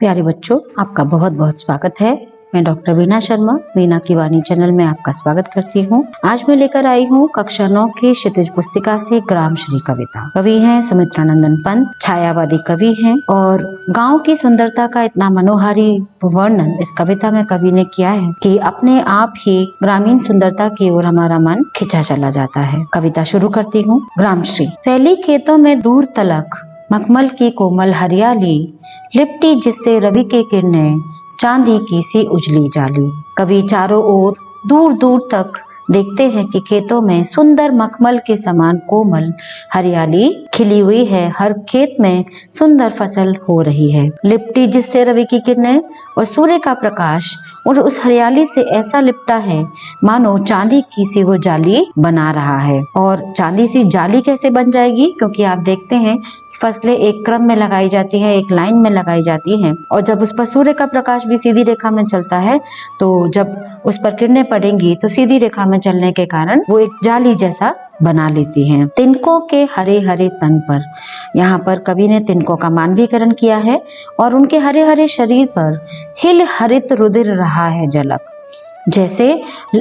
प्यारे बच्चों, आपका बहुत बहुत स्वागत है। मैं डॉक्टर वीना शर्मा वीना की वाणी चैनल में आपका स्वागत करती हूँ। आज मैं लेकर आई हूँ कक्षा 9 की क्षितिज पुस्तिका से ग्रामश्री कविता। कवि हैं सुमित्रानंदन पंत, छायावादी कवि हैं और गांव की सुंदरता का इतना मनोहारी वर्णन इस कविता में कवि ने किया है कि अपने आप ही ग्रामीण सुंदरता की ओर हमारा मन खिंचा चला जाता है। कविता शुरू करती हूँ। ग्रामश्री। फैली खेतों में दूर तलक मखमल की कोमल हरियाली, लिपटी जिससे रवि के किरणें चांदी की सी उजली जाली। कवि चारों ओर दूर दूर तक देखते हैं कि खेतों में सुंदर मखमल के समान कोमल हरियाली खिली हुई है। हर खेत में सुंदर फसल हो रही है। लिपटी जिससे रवि की किरणें और सूर्य का प्रकाश और उस हरियाली से ऐसा लिपटा है मानो चांदी की सी वो जाली बना रहा है। और चांदी सी जाली कैसे बन जाएगी? क्योंकि आप देखते हैं फसलें एक क्रम में लगाई जाती हैं, एक लाइन में लगाई जाती हैं और जब उस पर सूर्य का प्रकाश भी सीधी रेखा में चलता है तो जब उस पर किरणें पड़ेंगी तो सीधी रेखा में चलने के कारण वो एक जाली जैसा बना लेती हैं। तिनकों के हरे हरे तन पर, यहाँ पर कवि ने तिनकों का मानवीकरण किया है और उनके हरे हरे शरीर पर हिल हरित रुधिर रहा है झलक, जैसे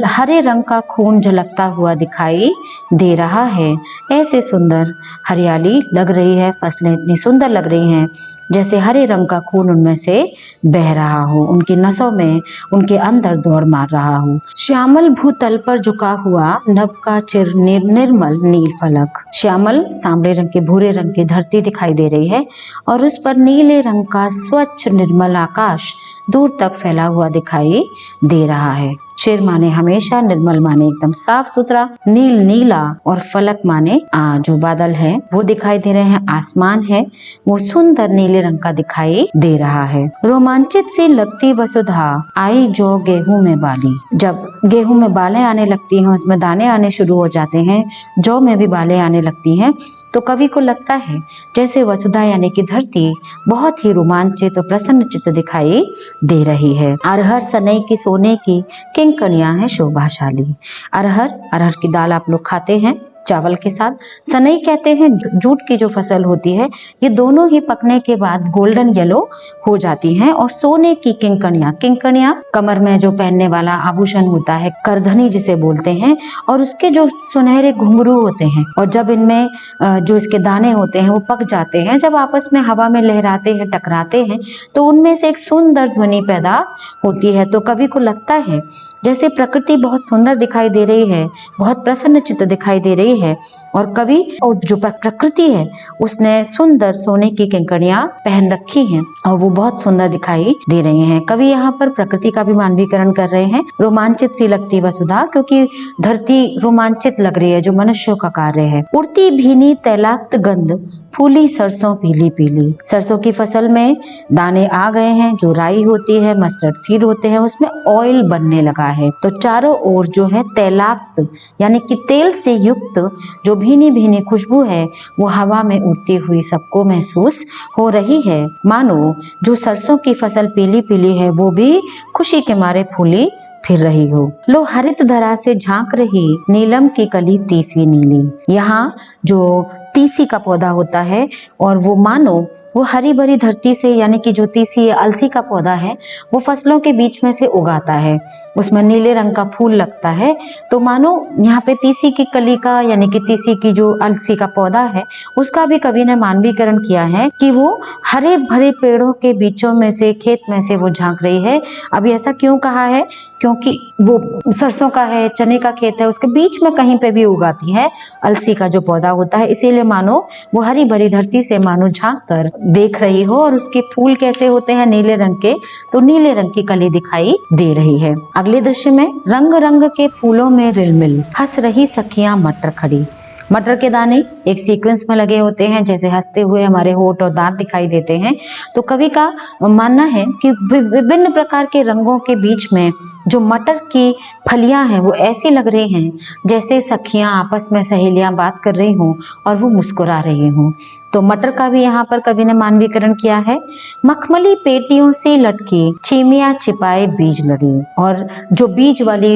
हरे रंग का खून झलकता हुआ दिखाई दे रहा है। ऐसे सुंदर हरियाली लग रही है, फसलें इतनी सुंदर लग रही हैं जैसे हरे रंग का खून उनमें से बह रहा हो, उनकी नसों में उनके अंदर दौड़ मार रहा हो। श्यामल भूतल पर झुका हुआ नभ का चिर निर्मल नील फलक। श्यामल सांवले रंग के भूरे रंग की धरती दिखाई दे रही है और उस पर नीले रंग का स्वच्छ निर्मल आकाश दूर तक फैला हुआ दिखाई दे रहा है। चिर माने हमेशा, निर्मल माने एकदम साफ सुथरा, नील नीला और फलक माने जो बादल है वो दिखाई दे रहे हैं, आसमान है वो सुंदर नीले रंग का दिखाई दे रहा है। रोमांचित सी लगती वसुधा आई जो गेहूं में बाली। जब गेहूं में बालें आने लगती हैं, उसमें दाने आने शुरू हो जाते हैं, जौ में भी बालें आने लगती हैं तो कवि को लगता है जैसे वसुधा यानी कि धरती बहुत ही रोमांचित और प्रसन्न चित्त दिखाई दे रही है। अरहर सनई की सोने की किंकणियां है शोभाशाली। अरहर की दाल आप लोग खाते हैं चावल के साथ। सनई कहते हैं जूट की जो फसल होती है, ये दोनों ही पकने के बाद गोल्डन येलो हो जाती हैं। और सोने की किंकणियां कमर में जो पहनने वाला आभूषण होता है, करधनी जिसे बोलते हैं, और उसके जो सुनहरे घुंघरू होते हैं और जब इनमें जो इसके दाने होते हैं वो पक जाते हैं, जब आपस में हवा में लहराते हैं, टकराते हैं तो उनमें से एक सुंदर ध्वनि पैदा होती है। तो कवि को लगता है जैसे प्रकृति बहुत सुंदर दिखाई दे रही है, बहुत प्रसन्न चित्त दिखाई दे रही है और कवि और जो प्रकृति है उसने सुंदर सोने की किंकणियां पहन रखी हैं और वो बहुत सुंदर दिखाई दे रही हैं। कवि यहाँ पर प्रकृति का भी मानवीकरण कर रहे हैं। रोमांचित सी लगती वसुधा, क्योंकि धरती रोमांचित लग रही है जो मनुष्यों का कार्य है। उड़ती भीनी तैलाक्त गंध फूली सरसों पीली पीली। सरसों की फसल में दाने आ गए हैं, जो राई होती है, मस्टर्ड सीड होते हैं, उसमें ऑयल बनने लगा है। तो चारों ओर जो है तैलाक्त यानी कि तेल से युक्त जो भीनी भीनी खुशबू है वो हवा में उड़ती हुई सबको महसूस हो रही है। मानो जो सरसों की फसल पीली पीली है वो भी खुशी के मारे फूली फिर रही हो। लो हरित धरा से झांक रही नीलम की कली तीसी नीली। यहाँ जो तीसी का पौधा होता है और वो मानो वो हरी भरी धरती से, यानी कि जो तीसी अलसी का पौधा है वो फसलों के बीच में से उगाता है, उसमें नीले रंग का फूल लगता है। तो मानो यहाँ पे तीसी की कली का यानी कि तीसी की जो अलसी का पौधा है उसका भी कवि ने मानवीकरण किया है कि वो हरे भरे पेड़ों के बीचों में से, खेत में से वो झांक रही है। अभी ऐसा क्यों कहा है? क्योंकि वो सरसों का है, चने का खेत है, उसके बीच में कहीं पे भी उगाती है अलसी का जो पौधा होता है, इसीलिए मानो वो हरी भरी धरती से मानो झांक कर देख रही हो। और उसके फूल कैसे होते हैं? नीले रंग के, तो नीले रंग की कली दिखाई दे रही है। अगले दृश्य में रंग रंग के फूलों में रिलमिल हंस रही सखियां मटर खड़ी। मटर के दाने एक सीक्वेंस में लगे होते हैं, जैसे हंसते हुए हमारे होंठ और दांत दिखाई देते हैं। तो कवि का मानना है कि विभिन्न प्रकार के रंगों के बीच में जो मटर की फलियां हैं वो ऐसी लग रही हैं जैसे सखियां आपस में, सहेलियां बात कर रही हों और वो मुस्कुरा रही हों। तो मटर का भी यहाँ पर कवि ने मानवीकरण किया है। मखमली पेटियों से लटकी चीमिया छिपाए बीज लड़ी। और जो बीज वाली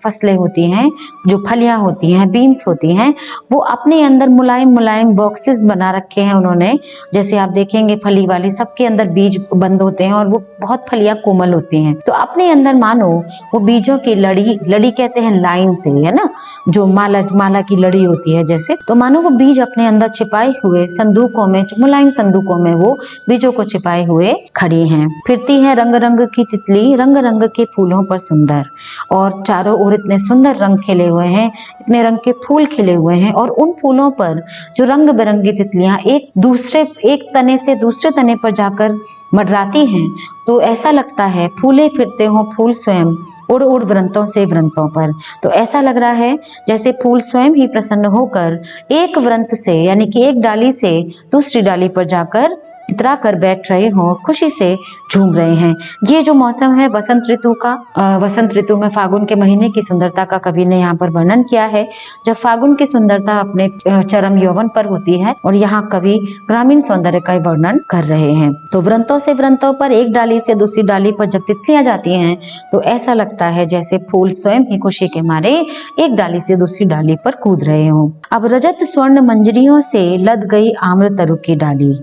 फसलें होती हैं, जो फलियां होती हैं, बीन्स होती हैं, वो अपने अंदर मुलायम मुलायम बॉक्सेस बना रखे हैं उन्होंने। जैसे आप देखेंगे फली वाली सबके अंदर बीज बंद होते हैं और वो बहुत फलियां कोमल होती हैं। तो अपने अंदर मानो वो बीजों की लड़ी कहते हैं लाइन से, है ना, जो माला की लड़ी होती है जैसे, तो मानो वो बीज अपने अंदर छिपाए हुए संदूकों में, मुलायम संदूकों में वो बीजों को छिपाए हुए खड़ी हैं। फिरती है रंग रंग की तितली, रंग रंग के फूलों पर सुंदर। और चारों ओर इतने सुंदर रंग खिले हुए हैं, इतने रंग के फूल खिले हुए हैं, और उन फूलों पर जो रंग बिरंगी तितलियां एक तने से दूसरे तने पर जाकर मंडराती हैं, तो ऐसा लगता है फूले फिरते हो फूल स्वयं, उड़ उड़ वृंतों से वृंतों पर। तो ऐसा लग रहा है जैसे फूल स्वयं ही प्रसन्न होकर एक वृंत से, यानी कि एक डाली से दूसरी डाली पर जाकर इतरा कर बैठ रहे हो, खुशी से झूम रहे हैं। ये जो मौसम है वसंत ऋतु का, वसंत ऋतु में फागुन के महीने की सुंदरता का कवि ने यहाँ पर वर्णन किया है, जब फागुन की सुंदरता अपने चरम यौवन पर होती है। और यहाँ कवि ग्रामीण सौंदर्य का वर्णन कर रहे हैं। तो वृंतों से वृंतों पर, एक डाली से दूसरी डाली पर जब तितलियां जाती हैं तो ऐसा लगता है जैसे फूल स्वयं ही खुशी के मारे एक डाली से दूसरी डाली पर कूद रहे हो। अब रजत स्वर्ण मंजरियों से लद गई आम्र तरु की डाली।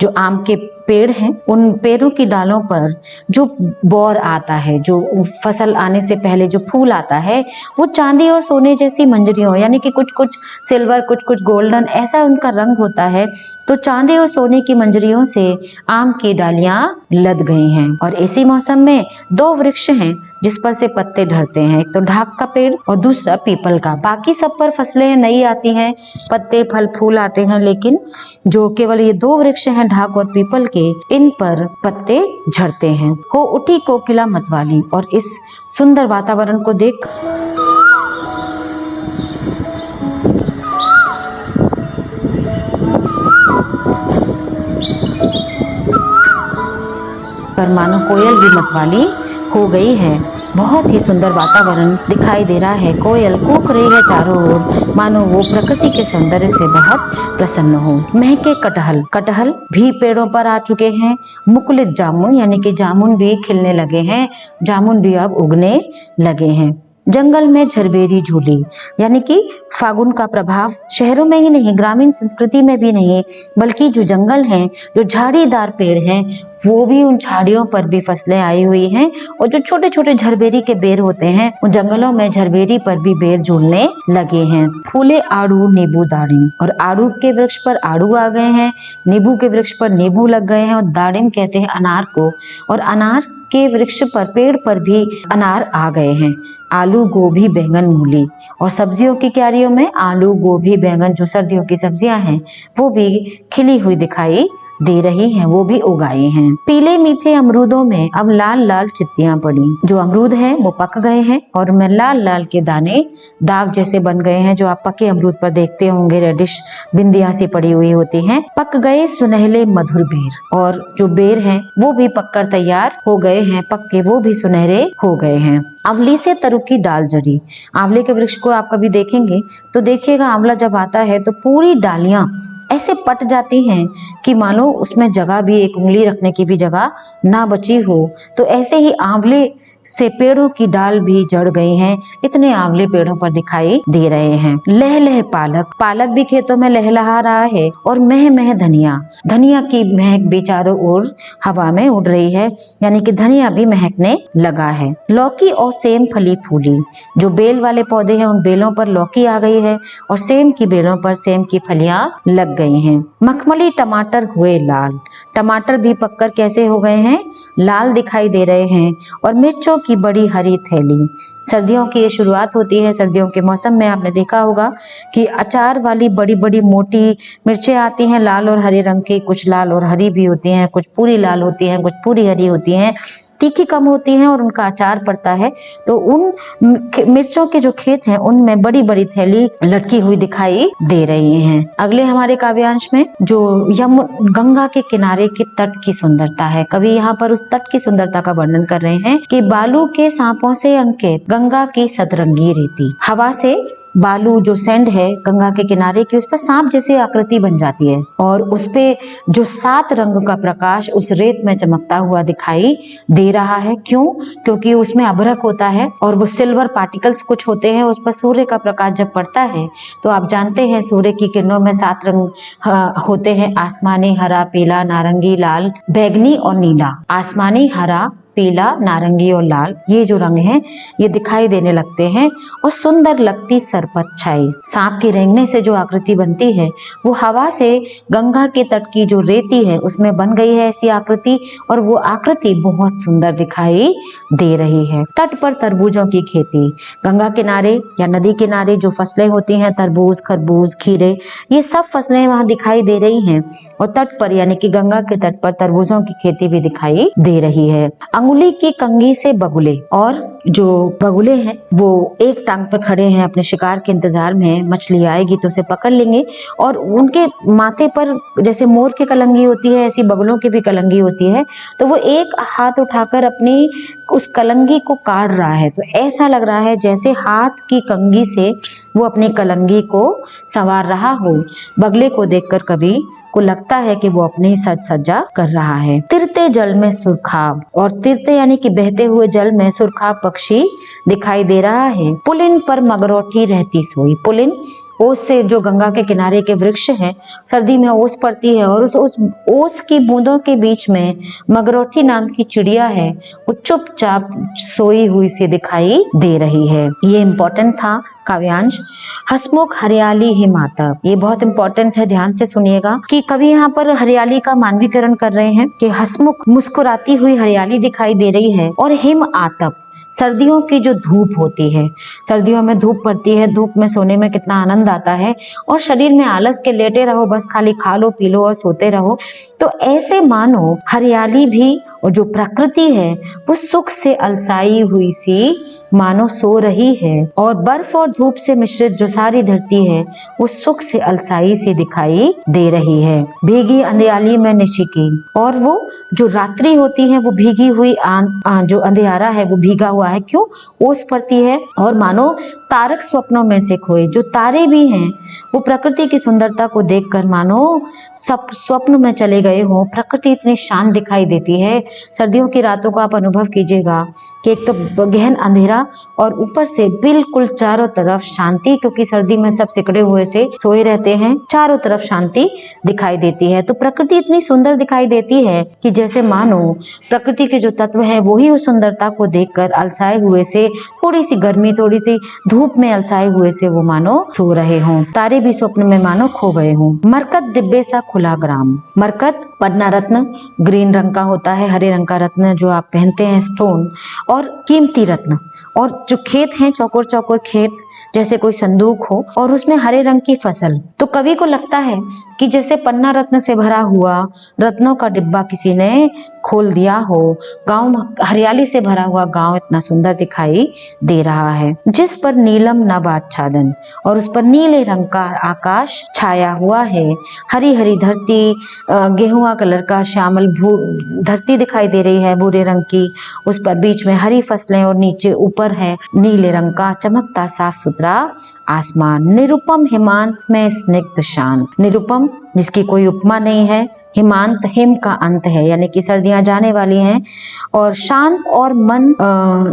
जो आम के पेड़ हैं, उन पेड़ों की डालों पर जो बौर आता है, जो फसल आने से पहले जो फूल आता है, वो चांदी और सोने जैसी मंजरियों, यानी कि कुछ कुछ सिल्वर, कुछ कुछ गोल्डन, ऐसा उनका रंग होता है। तो चांदी और सोने की मंजरियों से आम की डालियां लद गई हैं। और इसी मौसम में दो वृक्ष हैं जिस पर से पत्ते झड़ते हैं, एक तो ढाक का पेड़ और दूसरा पीपल का। बाकी सब पर फसलें नई आती हैं, पत्ते फल फूल आते हैं, लेकिन जो केवल ये दो वृक्ष हैं ढाक और पीपल के, इन पर पत्ते झड़ते हैं। हो उठी कोकिला मतवाली। और इस सुंदर वातावरण को देख पर मानो कोयल भी मतवाली हो गई है। बहुत ही सुंदर वातावरण दिखाई दे रहा है, कोयल कूक रही है चारों ओर, मानो वो प्रकृति के सौंदर्य से बहुत प्रसन्न हो। महके कटहल भी पेड़ों पर आ चुके हैं। मुकुलित जामुन, यानी कि जामुन भी खिलने लगे हैं, जामुन भी अब उगने लगे हैं। जंगल में झरबेरी झूली, यानी कि फागुन का प्रभाव शहरों में ही नहीं, ग्रामीण संस्कृति में भी नहीं, बल्कि जो जंगल हैं, जो झाड़ीदार पेड़ हैं, वो भी, उन झाड़ियों पर भी फसलें आई हुई हैं। और जो छोटे छोटे झरबेरी के बेर होते हैं, उन जंगलों में झरबेरी पर भी बेर झूलने लगे हैं। फूले आड़ू नींबू दाड़िम, और आड़ू के वृक्ष पर आड़ू आ गए हैं, नींबू के वृक्ष पर नींबू लग गए हैं, और दाड़िम कहते हैं अनार को, और अनार के वृक्ष पर, पेड़ पर भी अनार आ गए हैं। आलू गोभी बैंगन मूली, और सब्जियों की क्यारियों में आलू गोभी बैंगन, जो सर्दियों की सब्जियां हैं, वो भी खिली हुई दिखाई दे रही हैं, वो भी उगाए हैं। पीले मीठे अमरूदों में अब लाल लाल चित्तियां पड़ी। जो अमरूद हैं वो पक गए हैं और उनमें लाल लाल के दाने दाग जैसे बन गए हैं, जो आप पके अमरूद पर देखते होंगे, रेडिश बिंदियां सी पड़ी हुई होती हैं। पक गए सुनहले मधुर बेर, और जो बेर हैं वो भी पककर तैयार हो गए हैं, पक के वो भी सुनहरे हो गए हैं। आंवली से तरु की डाल जड़ी, आंवले के वृक्ष को आप कभी देखेंगे तो देखिएगा, आंवला जब आता है तो पूरी डालियां ऐसे पट जाती हैं कि मानो उसमें जगह भी, एक उंगली रखने की भी जगह ना बची हो। तो ऐसे ही आंवले से पेड़ों की डाल भी जड़ गई हैं, इतने आंवले पेड़ों पर दिखाई दे रहे हैं। लह लह पालक भी खेतों में लहलहा रहा है, और मह मह धनिया की महक भी चारों ओर हवा में उड़ रही है, यानी कि धनिया भी महकने लगा है। लौकी और सेम फली फूली, जो बेल वाले पौधे हैं उन बेलों पर लौकी आ गई है, और सेम की बेलों पर सेम की फलियां लग गई हैं। मखमली टमाटर हुए लाल, टमाटर भी पककर कैसे हो गए हैं, लाल दिखाई दे रहे हैं। और मिर्चों की बड़ी हरी थैली, सर्दियों की ये शुरुआत होती है। सर्दियों के मौसम में आपने देखा होगा कि अचार वाली बड़ी बड़ी मोटी मिर्चें आती हैं, लाल और हरे रंग की, कुछ लाल और हरी भी होती हैं, कुछ पूरी लाल होती हैं, कुछ पूरी हरी होती हैं, तीखी कम होती हैं, और उनका अचार पड़ता है। तो उन मिर्चों के जो खेत हैं उनमें बड़ी बड़ी थैली लटकी हुई दिखाई दे रही हैं। अगले हमारे काव्यांश में जो गंगा के किनारे के तट की सुंदरता है, कवि यहाँ पर उस तट की सुंदरता का वर्णन कर रहे हैं कि बालू के सांपों से अंकित गंगा की सतरंगी रेती, हवा से बालू जो सैंड है गंगा के किनारे की, उस पर सांप जैसी आकृति बन जाती है और उस पे जो 7 रंग का प्रकाश उस रेत में चमकता हुआ दिखाई दे रहा है। क्यों? क्योंकि उसमें अभ्रक होता है और वो सिल्वर पार्टिकल्स कुछ होते हैं, उस पर सूर्य का प्रकाश जब पड़ता है तो आप जानते हैं सूर्य की किरणों में 7 रंग होते हैं, आसमानी, हरा, पीला, नारंगी, लाल, बैंगनी और नीला। आसमानी, हरा, पीला, नारंगी और लाल, ये जो रंग हैं ये दिखाई देने लगते हैं और सुंदर लगती सरपत छाई। सांप के रेंगने से जो आकृति बनती है वो हवा से गंगा के तट की जो रेती है उसमें बन गई है ऐसी आकृति, और वो आकृति बहुत सुंदर दिखाई दे रही है। तट पर तरबूजों की खेती, गंगा किनारे या नदी किनारे जो फसलें होती हैं, तरबूज, खरबूज, खीरे, ये सब फसलें वहां दिखाई दे रही हैं और तट पर यानी कि गंगा के तट पर तरबूजों की खेती भी दिखाई दे रही है। अंगुली की कंघी से बगुले, और जो बगुले हैं वो एक टांग पे खड़े हैं अपने शिकार के इंतजार में, मछली आएगी तो उसे पकड़ लेंगे, और उनके माथे पर जैसे मोर की कलंगी होती है ऐसी बगुलों की भी कलंगी होती है, तो वो एक हाथ उठाकर अपनी उस कलंगी को काट रहा है, तो ऐसा लग रहा है जैसे हाथ की कंघी से वो अपनी कलंगी को संवार रहा हो। बगले को देखकर कवि को लगता है कि वो अपनी सज सज्जा कर रहा है। तिरते जल में सुरखाब, और तिरते यानी कि बहते हुए जल में सुरखाब पक्षी दिखाई दे रहा है। पुलिन पर मगरौठी रहती सोई, पुलिन ओस से जो गंगा के किनारे के वृक्ष हैं, सर्दी में ओस पड़ती है और उस ओस की बूंदों के बीच में मगरौठी नाम की चिड़िया है, वो चुपचाप सोई हुई सी दिखाई दे रही है। ये इम्पोर्टेंट था काव्यांश। हसमुख हरियाली हिमातब, ये बहुत इंपॉर्टेंट है, ध्यान से सुनिएगा कि कवि यहाँ पर हरियाली का मानवीकरण कर रहे हैं कि हसमुख मुस्कुराती हुई हरियाली दिखाई दे रही है, और हिम आतप सर्दियों की जो धूप होती है, सर्दियों में धूप पड़ती है, धूप में सोने में कितना आनंद आता है और शरीर में आलस के लेटे रहो, बस खाली खा लो पी लो और सोते रहो, तो ऐसे मानो हरियाली भी और जो प्रकृति है वो सुख से अलसाई हुई सी मानो सो रही है, और बर्फ और धूप से मिश्रित जो सारी धरती है वो सुख से अलसाई से दिखाई दे रही है। भीगी अंधियाली में निशिकी, और वो जो रात्रि होती है वो भीगी हुई जो अंधियारा है वो भीगा हुआ है, क्यों? ओस पड़ती है और मानो तारक स्वप्नों में से खोए, जो तारे भी हैं वो प्रकृति की सुंदरता को देखकर मानो सब स्वप्न में चले गए हो। प्रकृति इतनी शांत दिखाई देती है। सर्दियों की रातों को आप अनुभव कीजिएगा कि एक तो गहन अंधेरा और ऊपर से बिल्कुल चारों तरफ शांति, क्योंकि सर्दी में सब सिकड़े हुए से सोए रहते हैं, चारों तरफ शांति दिखाई देती है। तो प्रकृति इतनी सुंदर दिखाई देती है कि जैसे मानो प्रकृति के जो तत्व हैं वो ही उस सुंदरता को देखकर अलसाए हुए से, थोड़ी सी गर्मी, थोड़ी सी धूप में अलसाए हुए से वो मानो सो रहे हों। तारे भी स्वप्न में मानो खो गए हों। मरकत डिब्बे सा खुला ग्राम, मरकत पन्ना रत्न ग्रीन रंग का होता है, हरे रंग का रत्न जो आप पहनते हैं स्टोन, और कीमती रत्न, और जो खेत हैं चौकोर चौकोर खेत जैसे कोई संदूक हो और उसमें हरे रंग की फसल। तो कवि को लगता है कि जैसे पन्ना रत्न से भरा हुआ रत्नों का डिब्बा किसी ने खोल दिया हो। गांव हरियाली से भरा हुआ गांव इतना सुंदर दिखाई दे रहा है, जिस पर नीलम नभ आच्छादन, और उस पर नीले रंग का आकाश छाया हुआ है। हरी हरी धरती, गेहुआ कलर का श्यामल धरती दिखाई दे रही है भूरे रंग की, उस पर बीच में हरी फसलें और नीचे ऊपर है नीले रंग का चमकता साफ सुथरा आसमान। निरुपम हिमांत में स्निग्ध शांत, निरुपम जिसकी कोई उपमा नहीं है, हिमांत हिम का अंत है यानी कि सर्दियां जाने वाली हैं, और शांत और मन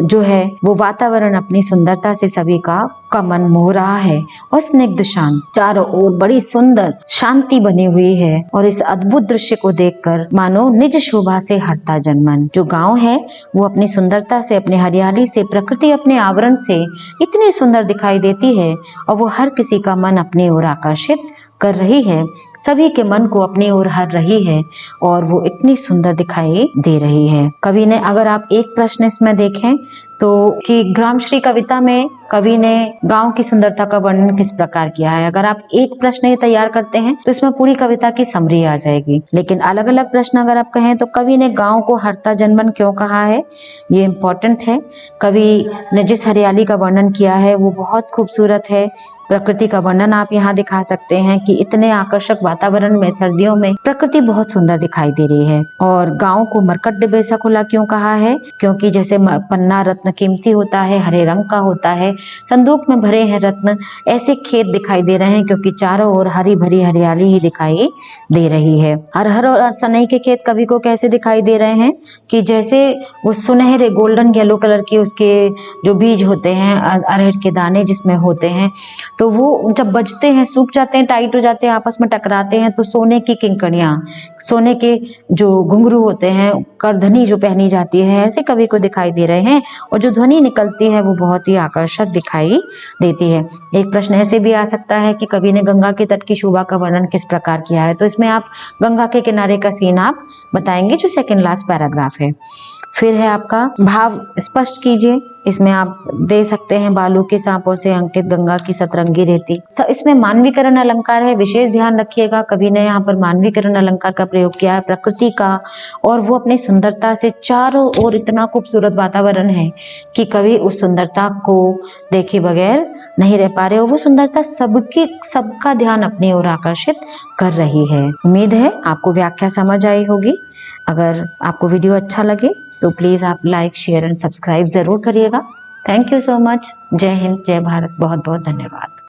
जो है वो वातावरण अपनी सुंदरता से सभी का मन मोह रहा है, और स्निग्ध शांत, चारों ओर बड़ी सुंदर शांति बनी हुई है। और इस अद्भुत दृश्य को देखकर मानो निज शोभा से हरता जनमन। जो गांव है वो अपनी सुंदरता से, अपनी हरियाली से, प्रकृति अपने आवरण से इतनी सुंदर दिखाई देती है और वो हर किसी का मन अपनी ओर आकर्षित कर रही है, सभी के मन को अपनी ओर हर रही है और वो इतनी सुंदर दिखाई दे रही है। कवि ने, अगर आप एक प्रश्न इसमें देखें तो कि ग्रामश्री कविता में कवि ने गांव की सुंदरता का वर्णन किस प्रकार किया है, अगर आप एक प्रश्न ये तैयार करते हैं तो इसमें पूरी कविता की समरी आ जाएगी। लेकिन अलग अलग प्रश्न अगर आप कहें तो कवि ने गांव को हरता जनमन क्यों कहा है, ये इम्पोर्टेंट है। कवि ने जिस हरियाली का वर्णन किया है वो बहुत खूबसूरत है, प्रकृति का वर्णन आप यहाँ दिखा सकते हैं कि इतने आकर्षक वातावरण में सर्दियों में प्रकृति बहुत सुंदर दिखाई दे रही है। और गांव को मरकट डिबे सा खुला क्यों कहा है? क्योंकि जैसे पन्ना रत्न कीमती होता है, हरे रंग का होता है, संदूक में भरे हैं रत्न, ऐसे खेत दिखाई दे रहे हैं क्योंकि चारों ओर हरी भरी हरियाली ही दिखाई दे रही है। अरहर और सनई के खेत कवि को कैसे दिखाई दे रहे हैं कि जैसे वो सुनहरे गोल्डन येलो कलर के उसके जो बीज होते हैं, अरहर के दाने जिसमें होते हैं, तो वो जब बजते हैं, सूख जाते हैं, टाइट हो जाते हैं, आपस में टकराते हैं, तो सोने की किंकड़ियां, सोने के जो घुंघरू होते हैं, करधनी जो पहनी जाती है, ऐसे कवि को दिखाई दे रहे हैं। और जो ध्वनि निकलती है वो बहुत ही आकर्षक दिखाई देती है। एक प्रश्न ऐसे भी आ सकता है कि कवि ने गंगा के तट की शोभा का वर्णन किस प्रकार किया है? तो इसमें आप गंगा के किनारे का सीन आप बताएंगे, जो सेकंड लास्ट पैराग्राफ है। फिर है आपका भाव स्पष्ट कीजिए। इसमें आप दे सकते हैं बालू के सांपों से अंकित गंगा की सतरंगी रेती। इसमें मानवीकरण अलंकार है, विशेष ध्यान रखिएगा। कवि ने यहाँ पर मानवीकरण अलंकार का प्रयोग किया है प्रकृति का, और वो अपनी सुंदरता से चारों ओर इतना खूबसूरत वातावरण है कि कवि उस सुंदरता को देखे बगैर नहीं रह पा रहे, और वो सुंदरता सबका ध्यान अपनी ओर आकर्षित कर रही है। उम्मीद है आपको व्याख्या समझ आई होगी। अगर आपको वीडियो अच्छा लगे तो प्लीज आप लाइक, शेयर एंड सब्सक्राइब जरूर करिएगा। Thank you so much. जय हिंद, जय भारत। बहुत बहुत धन्यवाद।